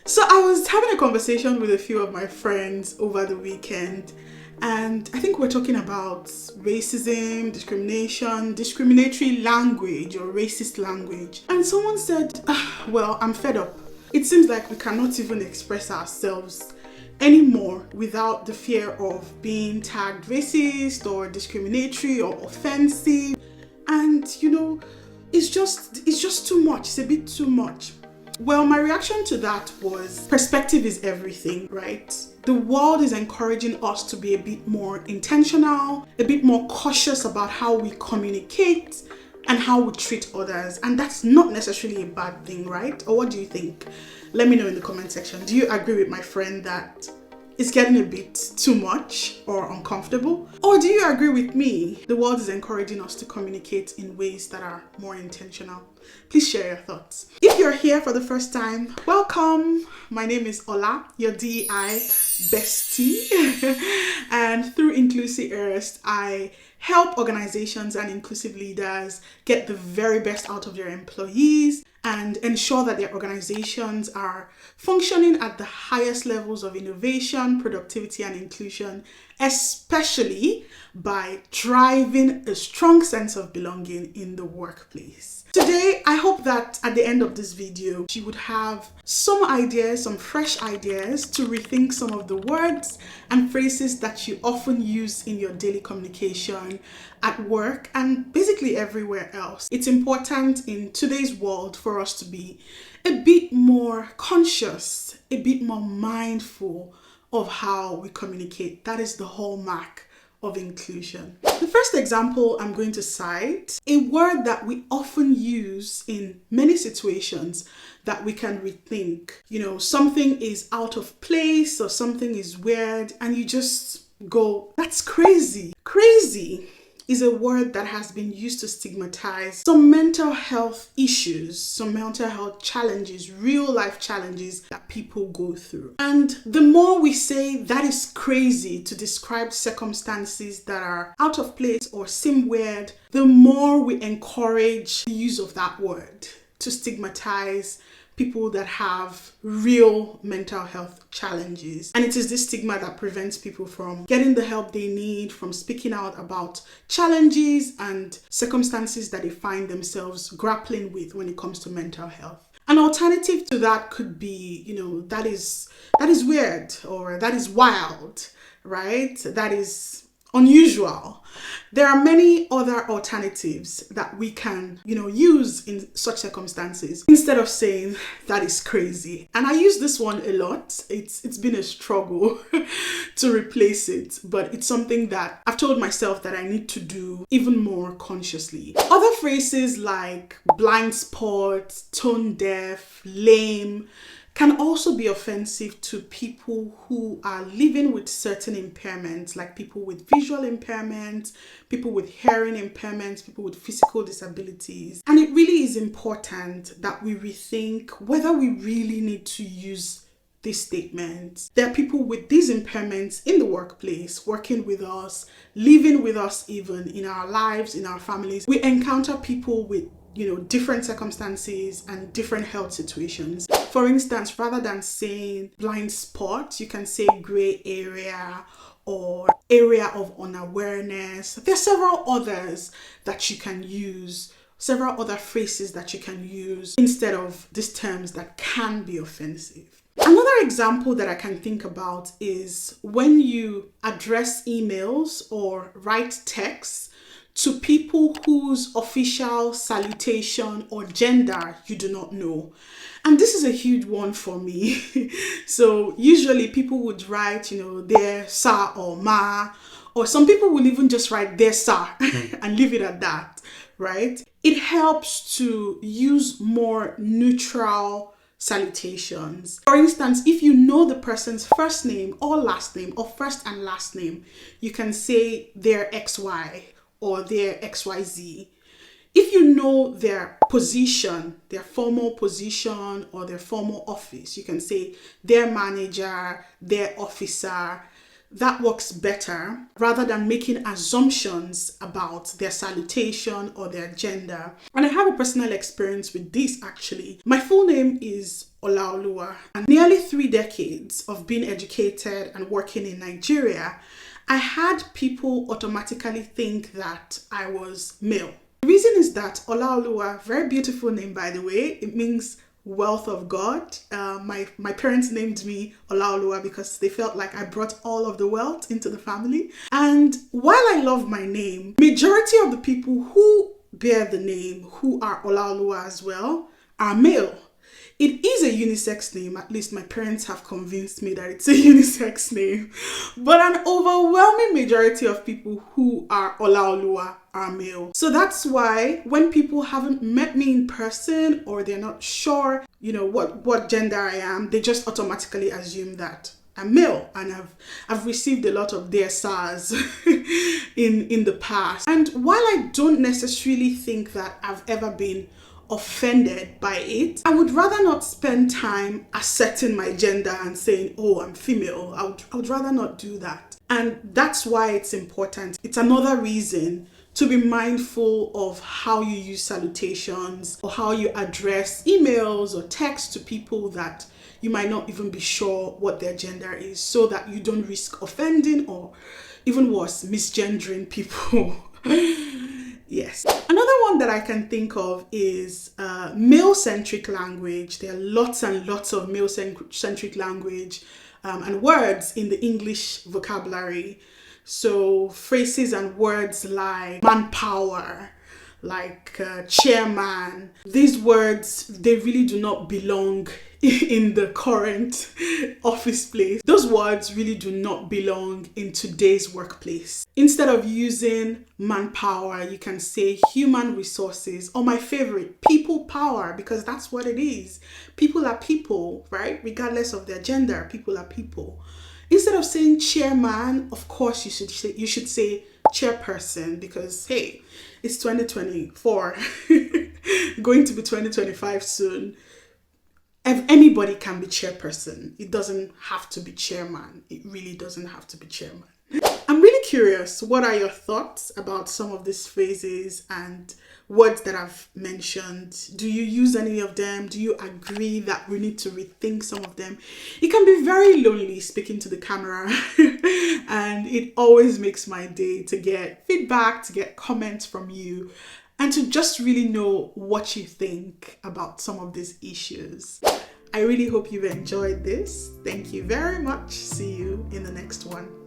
So I was having a conversation with a few of my friends over the weekend, and I think we're talking about racism, discrimination, discriminatory language or racist language. And someone said, well, I'm fed up. It seems like we cannot even express ourselves anymore without the fear of being tagged racist or discriminatory or offensive. And it's just too much. It's a bit too much. Well, my reaction to that was perspective is everything, right? The world is encouraging us to be a bit more intentional, a bit more cautious about how we communicate and how we treat others. And that's not necessarily a bad thing, right? Or what do you think? Let me know in the comment section. Do you agree with my friend that it's getting a bit too much or uncomfortable? Or do you agree with me? The world is encouraging us to communicate in ways that are more intentional. Please share your thoughts. If you're here for the first time, welcome. My name is Ola, your DEI bestie. And through Inclusive Earth, I help organizations and inclusive leaders get the very best out of their employees and ensure that their organizations are functioning at the highest levels of innovation, productivity, and inclusion, especially by driving a strong sense of belonging in the workplace. Today, I hope that at the end of this video, you would have some ideas, some fresh ideas to rethink some of the words and phrases that you often use in your daily communication at work and basically everywhere else. It's important in today's world for us to be a bit more conscious, a bit more mindful of how we communicate. That is the hallmark of inclusion. The first example I'm going to cite, a word that we often use in many situations that we can rethink. Something is out of place or something is weird and you just go, that's crazy. Crazy is a word that has been used to stigmatize some mental health issues, some mental health challenges, real life challenges that people go through. And the more we say that is crazy to describe circumstances that are out of place or seem weird, the more we encourage the use of that word to stigmatize people that have real mental health challenges. And it is this stigma that prevents people from getting the help they need, from speaking out about challenges and circumstances that they find themselves grappling with when it comes to mental health. An alternative to that could be, that is weird, or that is wild, right? That is unusual. There are many other alternatives that we can, use in such circumstances instead of saying that is crazy. And I use this one a lot. It's been a struggle to replace it, but it's something that I've told myself that I need to do even more consciously. Other phrases like blind spot, tone deaf, lame can also be offensive to people who are living with certain impairments, like people with visual impairments, people with hearing impairments, people with physical disabilities. And it really is important that we rethink whether we really need to use these statements. There are people with these impairments in the workplace, working with us, living with us even in our lives, in our families. We encounter people with different circumstances and different health situations. For instance, rather than saying blind spot, you can say gray area or area of unawareness. There are several others that you can use, several other phrases that you can use instead of these terms that can be offensive. Another example that I can think about is when you address emails or write texts to people whose official salutation or gender you do not know. And this is a huge one for me. So usually people would write, their sir or ma, or some people will even just write their sir and leave it at that, right? It helps to use more neutral salutations. For instance, if you know the person's first name or last name or first and last name, you can say their XY or their XYZ. If you know their position, their formal position or their formal office, you can say their manager, their officer. that works better rather than making assumptions about their salutation or their gender. And I have a personal experience with this actually. My full name is Olaoluwa, and nearly 3 decades of being educated and working in Nigeria, I had people automatically think that I was male. The reason is that Olaoluwa, very beautiful name by the way, it means wealth of God. My parents named me Olaoluwa because they felt like I brought all of the wealth into the family. And while I love my name, majority of the people who bear the name, who are Olaoluwa as well, are male. It is a unisex name, at least my parents have convinced me that it's a unisex name. But an overwhelming majority of people who are Olaoluwa are male. So that's why when people haven't met me in person or they're not sure, what gender I am, they just automatically assume that I'm male, and I've received a lot of dear SARS in the past. And while I don't necessarily think that I've ever been offended by it, I would rather not spend time asserting my gender and saying, oh, I'm female. I would rather not do that. And that's why it's important. It's another reason to be mindful of how you use salutations or how you address emails or text to people that you might not even be sure what their gender is, so that you don't risk offending or even worse, misgendering people. Yes. Another one that I can think of is male-centric language. There are lots and lots of male-centric language and words in the English vocabulary. So phrases and words like manpower, like chairman, these words, they really do not belong in the current office place. Those words really do not belong in today's workplace. Instead of using manpower, you can say human resources, or my favorite, people power, because that's what it is. People are people, right? Regardless of their gender, people are people. Instead of saying chairman, of course you should say chairperson, because hey, it's 2024, going to be 2025 soon. Anybody can be chairperson. It doesn't have to be chairman. It really doesn't have to be chairman. I'm really curious, what are your thoughts about some of these phrases and words that I've mentioned? Do you use any of them? Do you agree that we need to rethink some of them? It can be very lonely speaking to the camera and it always makes my day to get feedback, to get comments from you, and to just really know what you think about some of these issues. I really hope you've enjoyed this. Thank you very much. See you in the next one.